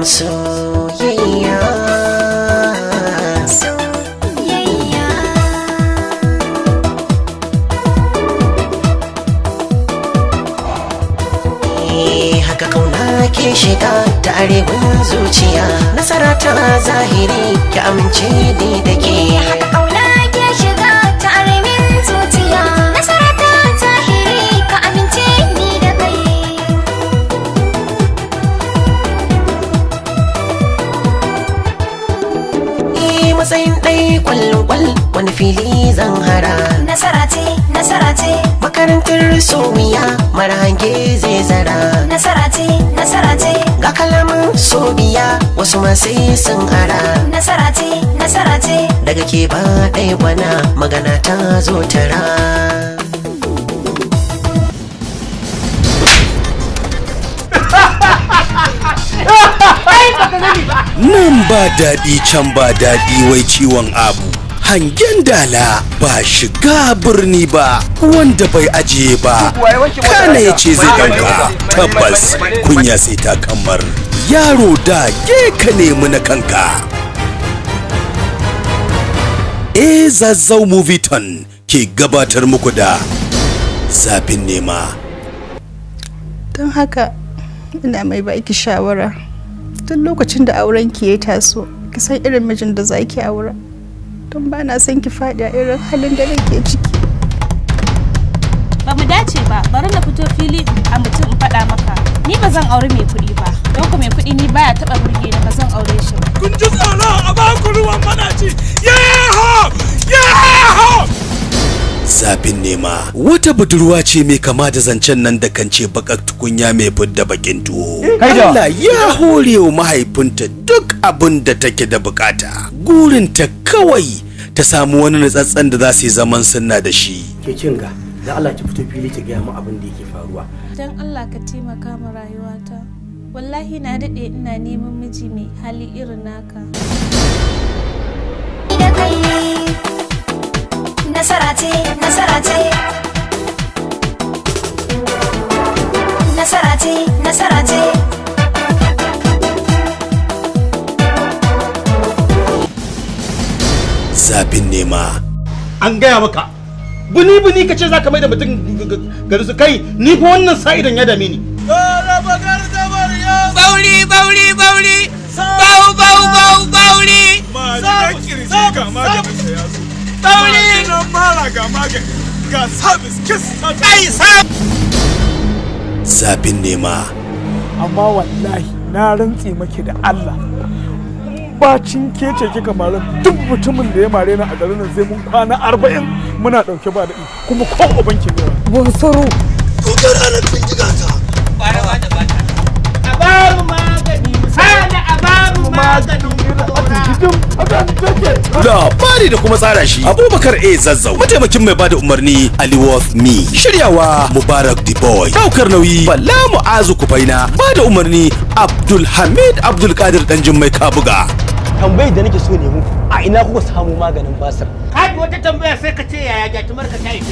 soyayya. Haka kauna ke shiga ta arewan zuciya, nasara ta zahiri ki amince ni da ke. Haka kauna ke shiga ta arewan zuciya, nasara ta zahiri ka amince ni da kai. Matsayin ɗai kwal wani fili zan hara. Nasara ce, nasara ce. Makarantar soyayya mara hange zai zara. Nasara ce, nasara ce. Ga kalaman sobiya wasu ma sai sun ara. Nasara ce, nasara ce. Daga ke ba ɗai gwana magana ta zo tara. Nan ba daɗi can ba daɗi wai ciwon abu. Hangen dala ba shiga birni ba, wanda bai ajiye ba kana ya ce zai ɗauka. Tabbas kunya sai ta kamar yaro da ka nemi na kanka. Zazzau Moviton ke gabatar muku da zafin nema. Don haka ina mai baki shawara, tun lokacin da auren ki ya taso ki san irin mijin da zaki aura, don ba na son ki faɗi a irin halin da nake ciki. Ba mu dace ba, bari na fito fili a mutum in faɗa maka, ni ba zan aure mai kuɗi ba, don ku mai kuɗi ni baya taɓa burge ni, ba zan aure shi ba. Kun ji tsoro a baku ruwan manaci. Yaho! Yaho! Zafin nema wata budurwa ce mai kama da zancen nan da kan ce bakar tukunya mai fidda bakin tuwo. Allah ya hore wa mahaifinta duk abin da take da bukata. Gurinta kawai ta samu wani natsatsen da za su yi zaman sunna da shi. Ke kinga, da Allah ki fito fili ki gaya mu abin da yake faruwa. Dan Allah ka taimaka ma rayuwata. Wallahi na daɗe ina neman miji mai hali irin naka. Da kai. Nasara ce, nasara ce. Nasara ce, nasara ce. Zafin nema. An gaya maka. Buni ka ce za ka mai da mutum gari su kai, ni fa wannan sa'idan ya dame ni. Bauli! Bauli! Bauli! Ga sabis kiss Zafin nema. Amma wallahi na rantse maki da Allah, bacin kece kika mara duk mutumin da ya mare ni a garin nan zai mun kwana 40 muna dauke ba daɗi, kuma ko uban ki ne ba saro to ga ranar bindiga ta Barawa da bata. A babu magani, sana a babu magani. Labari da kuma tsara shi Abubakar Zazzau, mataimakin mai bada umarni Ali Worth Me, shiryawa Mubarak the Boy, daukar nauyi Bala Mu'azu Kufaina, bada umarni Abdul Hamid Abdul Qadir Danjin mai Kabuga. Tambayar da nake so ne muku, a ina kuka samu maganin basir? Hadi wata tambaya sai ka ce yaya jatumar ka ta yi.